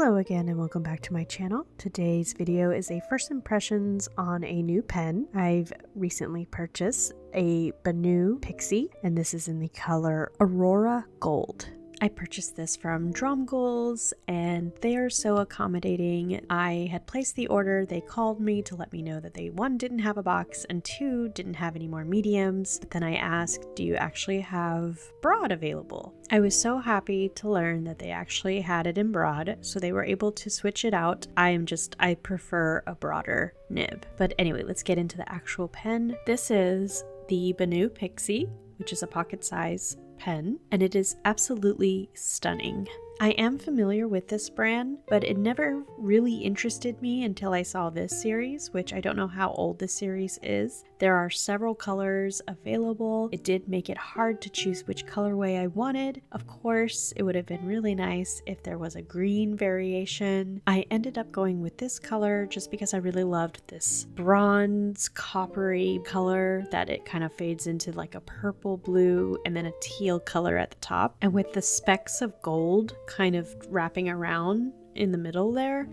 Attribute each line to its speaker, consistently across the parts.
Speaker 1: Hello again and welcome back to my channel. Today's video is a first impressions on a new pen. I've recently purchased a Benu Pixie and this is in the color Aurora Gold. I purchased this from Dromgoals and they are so accommodating. I had placed the order, they called me to let me know that they one, didn't have a box, and two, didn't have any more mediums. But then I asked, do you actually have broad available? I was so happy to learn that they actually had it in broad, so they were able to switch it out. I prefer a broader nib. But anyway, let's get into the actual pen. This is the Benu Pixie, which is a pocket size pen, and it is absolutely stunning. I am familiar with this brand, but it never really interested me until I saw this series, which I don't know how old this series is. There are several colors available. It did make it hard to choose which colorway I wanted. Of course, it would have been really nice if there was a green variation. I ended up going with this color just because I really loved this bronze coppery color that it kind of fades into like a purple blue and then a teal color at the top. And with the specks of gold kind of wrapping around in the middle there,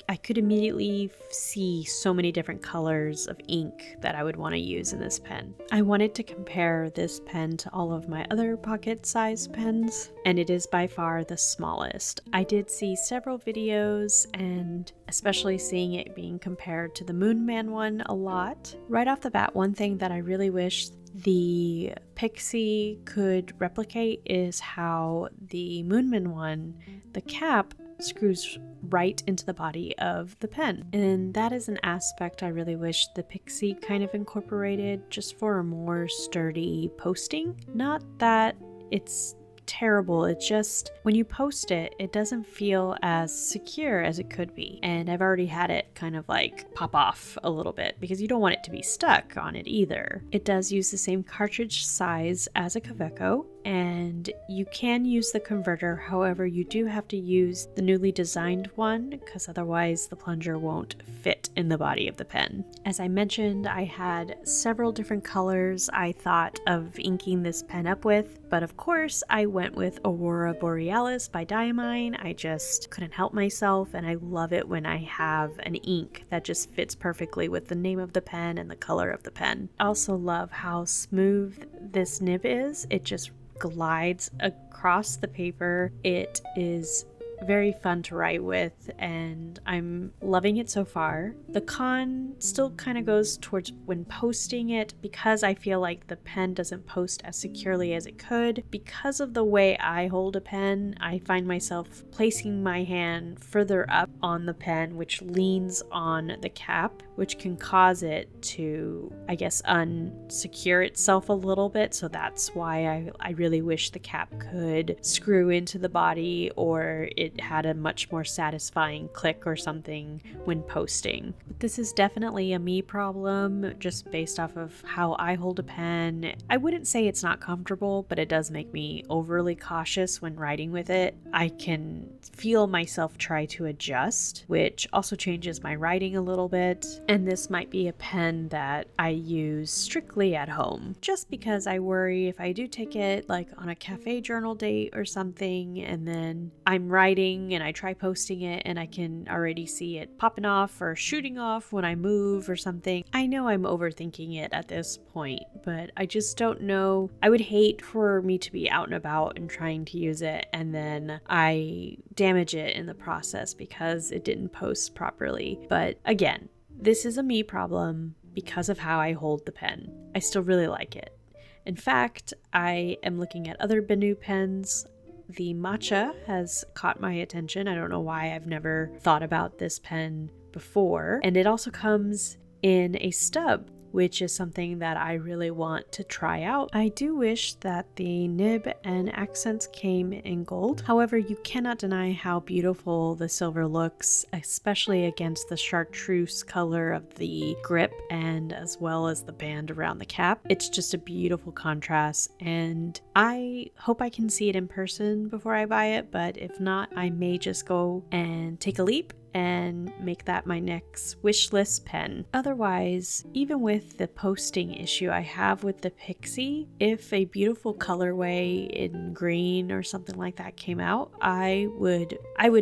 Speaker 1: I could immediately see so many different colors of ink that I would want to use in this pen. I wanted to compare this pen to all of my other pocket-sized pens, and it is by far the smallest. I did see several videos, and especially seeing it being compared to the Moonman one a lot. Right off the bat, one thing that I really wish the Pixie could replicate is how the Moonman one, the cap, screws right into the body of the pen. And that is an aspect I really wish the Pixie kind of incorporated just for a more sturdy posting. Not that it's terrible, it's just when you post it, it doesn't feel as secure as it could be. And I've already had it kind of like pop off a little bit because you don't want it to be stuck on it either. It does use the same cartridge size as a Kaweco, and you can use the converter. However, you do have to use the newly designed one because otherwise the plunger won't fit in the body of the pen. As I mentioned, I had several different colors I thought of inking this pen up with, but of course I went with Aurora Borealis by Diamine. I just couldn't help myself, and I love it when I have an ink that just fits perfectly with the name of the pen and the color of the pen. I also love how smooth this nib is. It just glides across the paper. It is very fun to write with and I'm loving it so far. The con still kind of goes towards when posting it, because I feel like the pen doesn't post as securely as it could. Because of the way I hold a pen, I find myself placing my hand further up on the pen, which leans on the cap, which can cause it to, I guess, unsecure itself a little bit. So that's why I really wish the cap could screw into the body, or it had a much more satisfying click or something when posting. But this is definitely a me problem, just based off of how I hold a pen. I wouldn't say it's not comfortable, but it does make me overly cautious when writing with it. I can feel myself try to adjust, which also changes my writing a little bit. And this might be a pen that I use strictly at home, just because I worry if I do take it like on a cafe journal date or something, and then I'm writing and I try posting it and I can already see it popping off or shooting off when I move or something. I know I'm overthinking it at this point, but I just don't know. I would hate for me to be out and about and trying to use it and then I damage it in the process because it didn't post properly. But again, this is a me problem because of how I hold the pen. I still really like it. In fact, I am looking at other Benu pens. The Matcha has caught my attention. I don't know why I've never thought about this pen before. And it also comes in a stub, which is something that I really want to try out. I do wish that the nib and accents came in gold. However, you cannot deny how beautiful the silver looks, especially against the chartreuse color of the grip and as well as the band around the cap. It's just a beautiful contrast, and I hope I can see it in person before I buy it, but if not, I may just go and take a leap and make that my next wish list pen. Otherwise, even with the posting issue I have with the Pixie, if a beautiful colorway in green or something like that came out, I would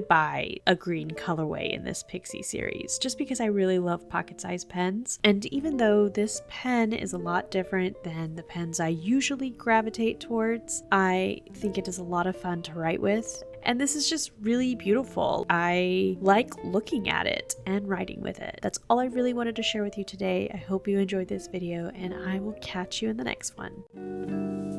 Speaker 1: buy a green colorway in this Pixie series, just because I really love pocket-sized pens. And even though this pen is a lot different than the pens I usually gravitate towards, I think it is a lot of fun to write with. And this is just really beautiful. I like looking at it and writing with it. That's all I really wanted to share with you today. I hope you enjoyed this video, and I will catch you in the next one.